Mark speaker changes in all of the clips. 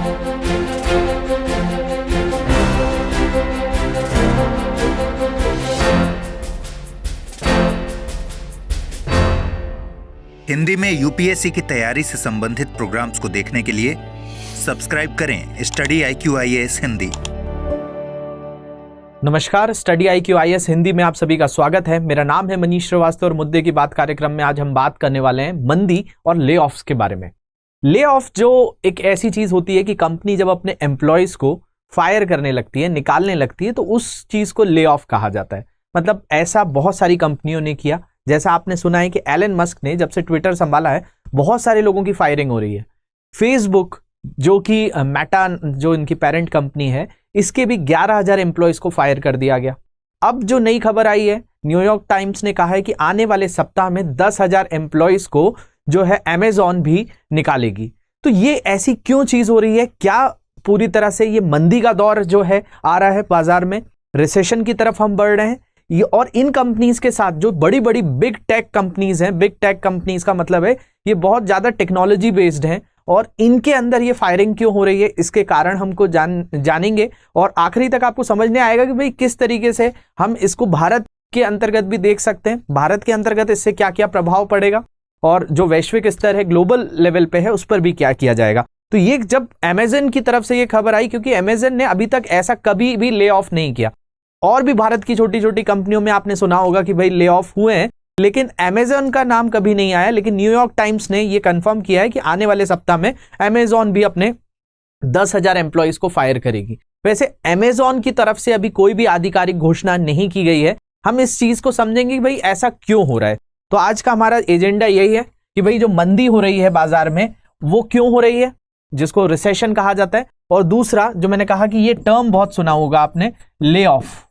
Speaker 1: हिंदी में यूपीएससी की तैयारी से संबंधित प्रोग्राम्स को देखने के लिए सब्सक्राइब करें स्टडी IQ-IAS हिंदी।
Speaker 2: नमस्कार, स्टडी IQ-IAS हिंदी में आप सभी का स्वागत है। मेरा नाम है मनीष श्रीवास्तव और मुद्दे की बात कार्यक्रम में आज हम बात करने वाले हैं मंदी और ले ऑफ्स के बारे में। ले ऑफ जो एक ऐसी चीज होती है कि कंपनी जब अपने एम्प्लॉयज को फायर करने लगती है, निकालने लगती है, तो उस चीज को ले ऑफ कहा जाता है। मतलब ऐसा बहुत सारी कंपनियों ने किया। जैसा आपने सुना है कि एलन मस्क ने जब से ट्विटर संभाला है बहुत सारे लोगों की फायरिंग हो रही है। फेसबुक जो कि मेटा जो इनकी पेरेंट कंपनी है, इसके भी 11,000 एम्प्लॉयज को फायर कर दिया गया। अब जो नई खबर आई है, न्यूयॉर्क टाइम्स ने कहा है कि आने वाले सप्ताह में 10,000 एम्प्लॉयज को जो है अमेजॉन भी निकालेगी। तो ये ऐसी क्यों चीज हो रही है? क्या पूरी तरह से ये मंदी का दौर जो है आ रहा है बाजार में, रिसेशन की तरफ हम बढ़ रहे हैं? ये और इन कंपनीज के साथ जो बड़ी बड़ी बिग टेक कंपनीज हैं, बिग टेक कंपनीज का मतलब है ये बहुत ज्यादा टेक्नोलॉजी बेस्ड हैं, और इनके अंदर ये फायरिंग क्यों हो रही है, इसके कारण हमको जानेंगे और आखिरी तक आपको समझने आएगा कि भाई किस तरीके से हम इसको भारत के अंतर्गत भी देख सकते हैं। भारत के अंतर्गत इससे क्या क्या प्रभाव पड़ेगा और जो वैश्विक स्तर है, ग्लोबल लेवल पे है, उस पर भी क्या किया जाएगा। तो ये जब अमेजन की तरफ से ये खबर आई, क्योंकि अमेजन ने अभी तक ऐसा कभी भी ले ऑफ नहीं किया, और भी भारत की छोटी छोटी कंपनियों में आपने सुना होगा कि भाई ले ऑफ हुए हैं, लेकिन अमेजन का नाम कभी नहीं आया। लेकिन न्यूयॉर्क टाइम्स ने यह कंफर्म किया है कि आने वाले सप्ताह में अमेजॉन भी अपने 10,000 एम्प्लॉयज को फायर करेगी। वैसे अमेजॉन की तरफ से अभी कोई भी आधिकारिक घोषणा नहीं की गई है। हम इस चीज को समझेंगे कि भाई ऐसा क्यों हो रहा है। तो आज का हमारा एजेंडा यही है कि भाई जो मंदी हो रही है बाजार में वो क्यों हो रही है, जिसको रिसेशन कहा जाता है, और दूसरा जो मैंने कहा कि ये टर्म बहुत सुना होगा आपने, ले ऑफ।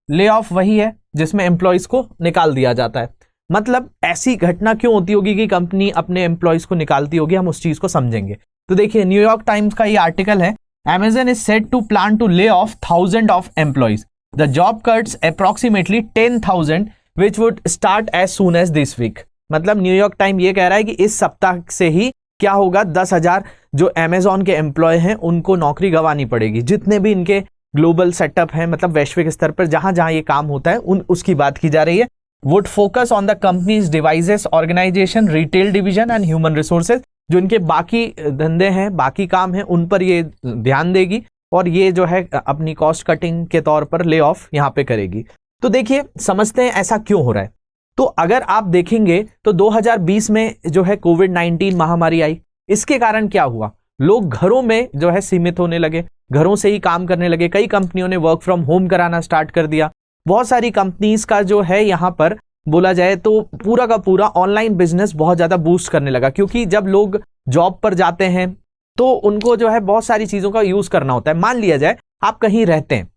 Speaker 2: ले ऑफ वही है जिसमें एम्प्लॉयज को निकाल दिया जाता है। मतलब ऐसी घटना क्यों होती होगी कि कंपनी अपने एम्प्लॉयज को निकालती होगी, हम उस चीज को समझेंगे। तो देखिए, न्यूयॉर्क टाइम्स का ये आर्टिकल है, Amazon is said to plan to lay off thousands of employees. The job cuts approximately 10,000 which would start as soon as this week. मतलब न्यूयॉर्क टाइम ये कह रहा है कि इस सप्ताह से ही क्या होगा, 10,000 जो Amazon के एम्प्लॉय हैं उनको नौकरी गंवानी पड़ेगी। जितने भी इनके ग्लोबल सेटअप है, मतलब वैश्विक स्तर पर जहां जहां ये काम होता है उसकी बात की जा रही है। Would focus on the companies devices organisation, retail division and human resources. जो इनके बाकी धंधे हैं, बाकी काम हैं, उन पर ये ध्यान देगी और ये जो है अपनी कॉस्ट कटिंग के तौर पर ले ऑफ यहां पे करेगी। तो देखिए, समझते हैं ऐसा क्यों हो रहा है। तो अगर आप देखेंगे तो 2020 में जो है कोविड-19 महामारी आई। इसके कारण क्या हुआ, लोग घरों में जो है सीमित होने लगे, घरों से ही काम करने लगे। कई कंपनियों ने वर्क फ्रॉम होम कराना स्टार्ट कर दिया। बहुत सारी कंपनीज का जो है यहाँ पर बोला जाए तो पूरा का पूरा ऑनलाइन बिजनेस बहुत ज्यादा बूस्ट करने लगा, क्योंकि जब लोग जॉब पर जाते हैं तो उनको जो है बहुत सारी चीजों का यूज करना होता है। मान लिया जाए आप कहीं रहते हैं,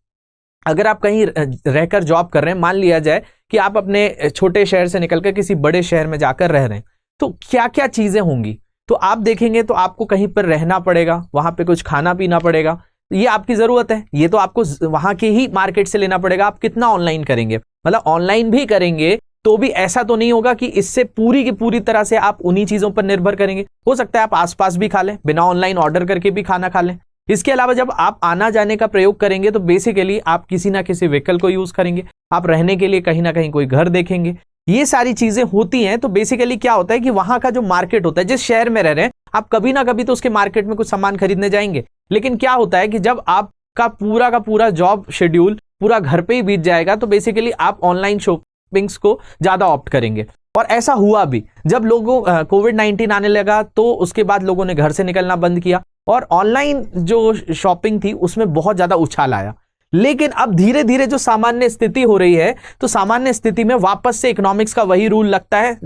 Speaker 2: अगर आप कहीं रहकर जॉब कर रहे हैं, मान लिया जाए कि आप अपने छोटे शहर से निकलकर किसी बड़े शहर में जाकर रह रहे हैं, तो क्या क्या चीजें होंगी। तो आप देखेंगे तो आपको कहीं पर रहना पड़ेगा, वहां पे कुछ खाना पीना पड़ेगा, ये आपकी जरूरत है, ये तो आपको वहां के ही मार्केट से लेना पड़ेगा। आप कितना ऑनलाइन करेंगे, मतलब ऑनलाइन भी करेंगे तो भी ऐसा तो नहीं होगा कि इससे पूरी की पूरी तरह से आप उन्हीं चीजों पर निर्भर करेंगे। हो सकता है आप आसपास भी खा लें, बिना ऑनलाइन ऑर्डर करके भी खाना खा लें। इसके अलावा जब आप आना जाने का प्रयोग करेंगे तो बेसिकली आप किसी ना किसी व्हीकल को यूज करेंगे, आप रहने के लिए कहीं ना कहीं कोई घर देखेंगे। ये सारी चीजें होती हैं। तो बेसिकली क्या होता है कि वहां का जो मार्केट होता है, जिस शहर में रह रहे हैं आप, कभी ना कभी तो उसके मार्केट में कुछ सामान खरीदने जाएंगे। लेकिन क्या होता है कि जब आपका पूरा का पूरा जॉब शेड्यूल पूरा घर पे ही बीत जाएगा तो बेसिकली आप ऑनलाइन शॉपिंग्स को ज्यादा ऑप्ट करेंगे। और ऐसा हुआ भी, जब लोगों कोविड-19 आने लगा तो उसके बाद लोगों ने घर से निकलना बंद किया और ऑनलाइन जो शॉपिंग थी उसमें बहुत ज्यादा उछाल आया। लेकिन अब धीरे धीरे जो सामान्य स्थिति हो रही है, तो सामान्य स्थिति में वापस से इकोनॉमिक्स का वही रूल लगता है,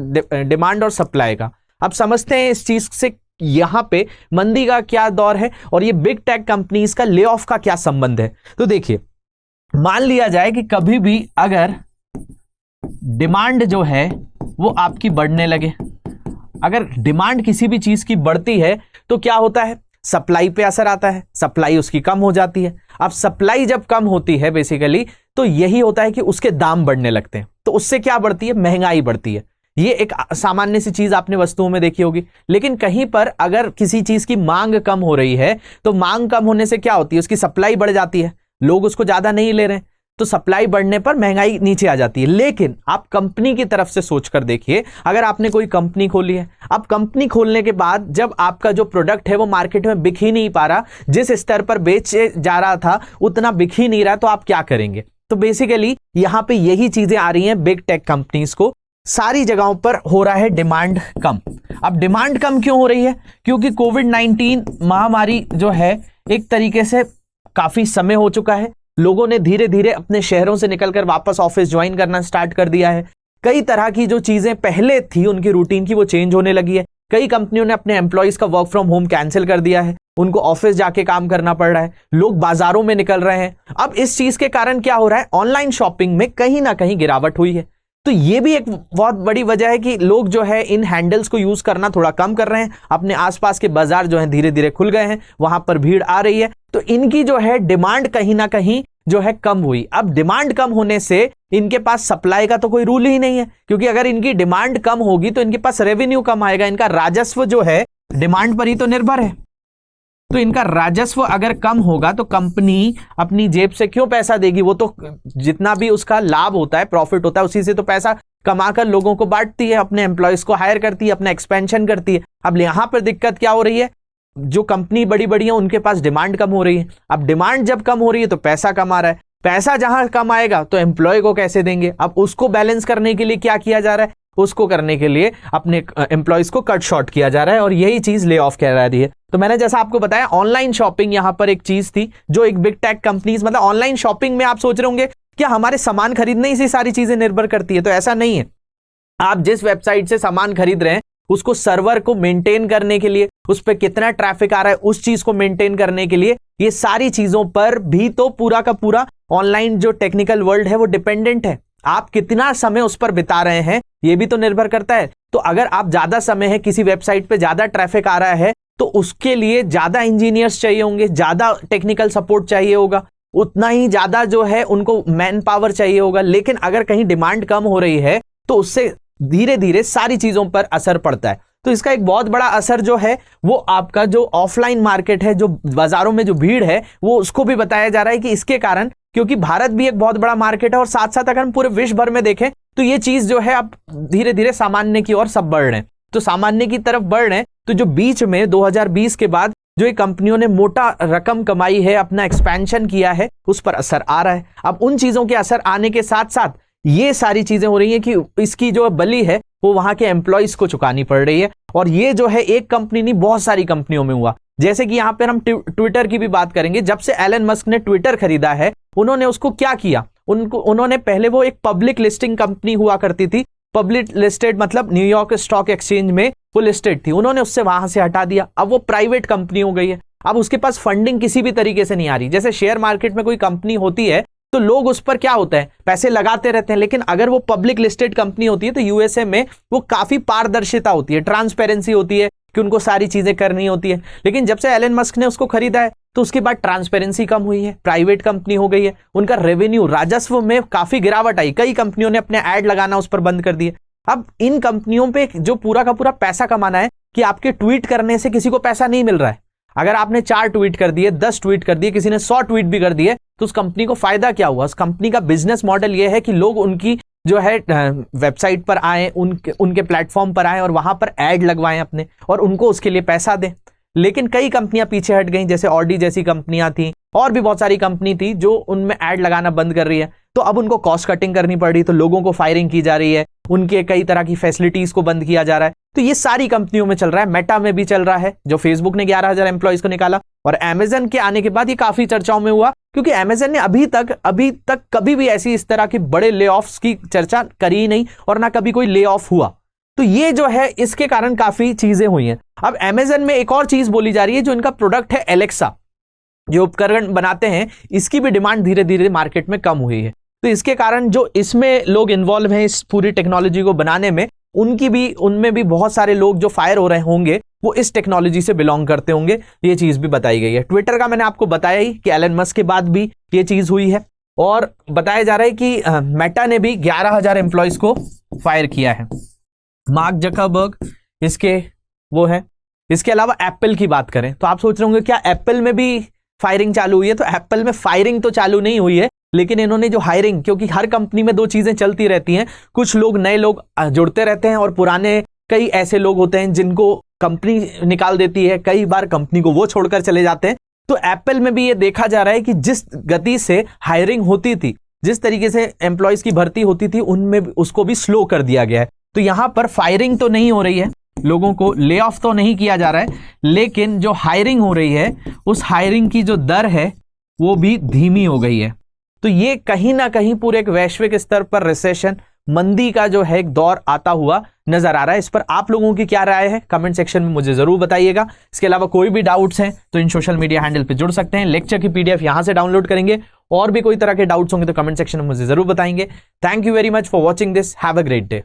Speaker 2: डिमांड और सप्लाई का। अब समझते हैं इस चीज से यहां पे मंदी का क्या दौर है और ये बिग टेक कंपनीज का ले ऑफ का क्या संबंध है। तो देखिए, मान लिया जाए कि कभी भी अगर डिमांड जो है वो आपकी बढ़ने लगे, अगर डिमांड किसी भी चीज की बढ़ती है तो क्या होता है, सप्लाई पे असर आता है, सप्लाई उसकी कम हो जाती है। अब सप्लाई जब कम होती है बेसिकली तो यही होता है कि उसके दाम बढ़ने लगते हैं। तो उससे क्या बढ़ती है, महंगाई बढ़ती है। ये एक सामान्य सी चीज आपने वस्तुओं में देखी होगी। लेकिन कहीं पर अगर किसी चीज की मांग कम हो रही है तो मांग कम होने से क्या होती है, उसकी सप्लाई बढ़ जाती है, लोग उसको ज्यादा नहीं ले रहे हैं, तो सप्लाई बढ़ने पर महंगाई नीचे आ जाती है। लेकिन आप कंपनी की तरफ से सोचकर देखिए, अगर आपने कोई कंपनी खोली है, अब कंपनी खोलने के बाद जब आपका जो प्रोडक्ट है वो मार्केट में बिक ही नहीं पा रहा, जिस स्तर पर बेचे जा रहा था उतना बिक ही नहीं रहा, तो आप क्या करेंगे? तो बेसिकली यहां पे यही चीजें आ रही हैं बिग टेक कंपनीज को। सारी जगहों पर हो रहा है डिमांड कम। अब डिमांड कम क्यों हो रही है? क्योंकि कोविड-19 महामारी जो है एक तरीके से काफी समय हो चुका है, लोगों ने धीरे धीरे अपने शहरों से निकलकर वापस ऑफिस ज्वाइन करना स्टार्ट कर दिया है। कई तरह की जो चीजें पहले थी उनकी रूटीन की वो चेंज होने लगी है। कई कंपनियों ने अपने एम्प्लॉइज का वर्क फ्रॉम होम कैंसिल कर दिया है, उनको ऑफिस जाके काम करना पड़ रहा है, लोग बाजारों में निकल रहे हैं। अब इस चीज के कारण क्या हो रहा है, ऑनलाइन शॉपिंग में कहीं ना कहीं गिरावट हुई है। तो ये भी एक बहुत बड़ी वजह है कि लोग जो है इन हैंडल्स को यूज करना थोड़ा कम कर रहे हैं। अपने आसपास के बाजार जो है धीरे धीरे खुल गए हैं, वहां पर भीड़ आ रही है, तो इनकी जो है डिमांड कहीं ना कहीं जो है कम हुई। अब डिमांड कम होने से इनके पास सप्लाई का तो कोई रूल ही नहीं है, क्योंकि अगर इनकी डिमांड कम होगी तो इनके पास रेवेन्यू कम आएगा। इनका राजस्व जो है डिमांड पर ही तो निर्भर है, तो इनका राजस्व अगर कम होगा तो कंपनी अपनी जेब से क्यों पैसा देगी? वो तो जितना भी उसका लाभ होता है, प्रॉफिट होता है, उसी से तो पैसा कमाकर लोगों को बांटती है, अपने एम्प्लॉयज को हायर करती है, अपना एक्सपेंशन करती है। अब यहां पर दिक्कत क्या हो रही है, जो कंपनी बड़ी बड़ी है उनके पास डिमांड कम हो रही है। अब डिमांड जब कम हो रही है तो पैसा कम आ रहा है, पैसा जहां कम आएगा तो एम्प्लॉय को कैसे देंगे? अब उसको बैलेंस करने के लिए क्या किया जा रहा है, उसको करने के लिए अपने एम्प्लॉयज को कट शॉर्ट किया जा रहा है, और यही चीज ले ऑफ कह रही है। तो मैंने जैसा आपको बताया, ऑनलाइन शॉपिंग यहां पर एक चीज थी जो एक बिग टेक कंपनीज, मतलब ऑनलाइन शॉपिंग में आप सोच रहे होंगे क्या हमारे सामान खरीदने से सारी चीजें निर्भर करती है, तो ऐसा नहीं है। आप जिस वेबसाइट से सामान खरीद रहे हैं उसको सर्वर को मेंटेन करने के लिए, उस पर कितना ट्रैफिक आ रहा है उस चीज को मेंटेन करने के लिए, ये सारी चीजों पर भी तो पूरा का पूरा ऑनलाइन जो टेक्निकल वर्ल्ड है वो डिपेंडेंट है। आप कितना समय उस पर बिता रहे हैं ये भी तो निर्भर करता है। तो अगर आप ज्यादा समय है किसी वेबसाइट पे, ज्यादा ट्रैफिक आ रहा है, तो उसके लिए ज्यादा इंजीनियर्स चाहिए होंगे, ज्यादा टेक्निकल सपोर्ट चाहिए होगा, उतना ही ज्यादा जो है उनको मैन पावर चाहिए होगा। लेकिन अगर कहीं डिमांड कम हो रही है तो उससे धीरे धीरे सारी चीजों पर असर पड़ता है। तो इसका एक बहुत बड़ा असर जो है वो आपका जो ऑफलाइन मार्केट है, जो बाजारों में जो भीड़ है, वो उसको भी बताया जा रहा है कि इसके कारण, क्योंकि भारत भी एक बहुत बड़ा मार्केट है और साथ साथ अगर हम पूरे विश्व भर में देखें तो ये चीज जो है अब धीरे धीरे सामान्य की ओर सब बढ़ रहे हैं। तो सामान्य की तरफ बढ़ रहे हैं, तो जो बीच में 2020 के बाद जो ये कंपनियों ने मोटा रकम कमाई है, अपना एक्सपेंशन किया है, उस पर असर आ रहा है। अब उन चीजों के असर आने के साथ साथ ये सारी चीजें हो रही हैं कि इसकी जो बलि है वो वहां के एम्प्लॉयज को चुकानी पड़ रही है। और ये जो है एक कंपनी नहीं, बहुत सारी कंपनियों में हुआ। जैसे कि यहां पर हम ट्विटर की भी बात करेंगे। जब से एलन मस्क ने ट्विटर खरीदा है, उन्होंने उसको क्या किया, उन्होंने पहले, वो एक पब्लिक लिस्टिंग कंपनी हुआ करती थी, पब्लिक लिस्टेड मतलब न्यूयॉर्क स्टॉक एक्सचेंज में वो लिस्टेड थी, उन्होंने उससे वहां से हटा दिया। अब वो प्राइवेट कंपनी हो गई है। अब उसके पास फंडिंग किसी भी तरीके से नहीं आ रही। जैसे शेयर मार्केट में कोई कंपनी होती है तो लोग उस पर क्या होता है, पैसे लगाते रहते हैं, लेकिन अगर वो पब्लिक लिस्टेड कंपनी होती है तो यूएसए में वो काफी पारदर्शिता होती है, ट्रांसपेरेंसी होती है कि उनको सारी चीजें करनी होती है। लेकिन जब से एलन मस्क ने उसको खरीदा है तो उसके बाद ट्रांसपेरेंसी कम हुई है, प्राइवेट कंपनी हो गई है, उनका रेवेन्यू, राजस्व में काफी गिरावट आई। कई कंपनियों ने अपने ऐड लगाना उस पर बंद कर दिए। अब इन कंपनियों पे जो पूरा का पूरा पैसा कमाना है कि आपके ट्वीट करने से किसी को पैसा नहीं मिल रहा है। अगर आपने 4 ट्वीट कर दिए, 10 ट्वीट कर दिए, किसी ने 100 ट्वीट भी कर दिए, तो उस कंपनी को फायदा क्या हुआ? उस कंपनी का बिजनेस मॉडल यह है कि लोग उनकी जो है वेबसाइट पर आए, उनके प्लेटफॉर्म पर आए और वहां पर ऐड लगवाएं अपने, और उनको उसके लिए पैसा दें। लेकिन कई कंपनियां पीछे हट गई, जैसे ऑडी जैसी कंपनियां थी, और भी बहुत सारी कंपनी थी जो उनमें ऐड लगाना बंद कर रही है। तो अब उनको कॉस्ट कटिंग करनी पड़ रही, तो लोगों को फायरिंग की जा रही है, उनके कई तरह की फैसिलिटीज को बंद किया जा रहा है। तो ये सारी कंपनियों में चल रहा है, मेटा में भी चल रहा है, जो फेसबुक ने 11,000 एम्प्लॉयज को निकाला, और अमेजन के आने के बाद ये काफी चर्चाओं में हुआ, क्योंकि अमेजन ने अभी तक कभी भी ऐसी इस तरह की बड़े ले ऑफ्स की चर्चा करी ही नहीं, और ना कभी कोई ले ऑफ हुआ। तो ये जो है इसके कारण काफी चीजें हुई हैं। अब अमेजन में एक और चीज बोली जा रही है, जो इनका प्रोडक्ट है एलेक्सा, जो उपकरण बनाते हैं, इसकी भी डिमांड धीरे धीरे मार्केट में कम हुई है। तो इसके कारण जो इसमें लोग इन्वॉल्व हैं इस पूरी टेक्नोलॉजी को बनाने में, उनमें भी बहुत सारे लोग जो फायर हो रहे होंगे वो इस टेक्नोलॉजी से बिलोंग करते होंगे। ये चीज भी बताई गई है। ट्विटर का मैंने आपको बताया ही कि एलन मस्क के बाद भी ये चीज हुई है, और बताया जा रहा है कि मेटा ने भी 11,000 एम्प्लॉयज को फायर किया है। मार्क जकरबर्ग इसके वो है। इसके अलावा एप्पल की बात करें तो आप सोच रहे होंगे क्या एप्पल में भी फायरिंग चालू हुई है? तो एप्पल में फायरिंग तो चालू नहीं हुई है, लेकिन इन्होंने जो हायरिंग, क्योंकि हर कंपनी में दो चीजें चलती रहती हैं, कुछ लोग नए लोग जुड़ते रहते हैं और पुराने कई ऐसे लोग होते हैं जिनको कंपनी निकाल देती है, कई बार कंपनी को वो छोड़कर चले जाते हैं। तो एप्पल में भी ये देखा जा रहा है कि जिस गति से हायरिंग होती थी, जिस तरीके से एम्प्लॉयज की भर्ती होती थी, उनमें उसको भी स्लो कर दिया गया है। तो यहां पर फायरिंग तो नहीं हो रही है, लोगों को ले ऑफ तो नहीं किया जा रहा है, लेकिन जो हायरिंग हो रही है उस हायरिंग की जो दर है वो भी धीमी हो गई है। तो ये कहीं ना कहीं पूरे एक वैश्विक स्तर पर रिसेशन, मंदी का जो है एक दौर आता हुआ नजर आ रहा है। इस पर आप लोगों की क्या राय है कमेंट सेक्शन में मुझे जरूर बताइएगा। इसके अलावा कोई भी डाउट्स हैं तो इन सोशल मीडिया हैंडल पे जुड़ सकते हैं, लेक्चर की पीडीएफ यहां से डाउनलोड करेंगे। और भी कोई तरह के डाउट्स होंगे तो कमेंट सेक्शन में मुझे जरूर बताएंगे। Thank you very much for watching this, have a great day.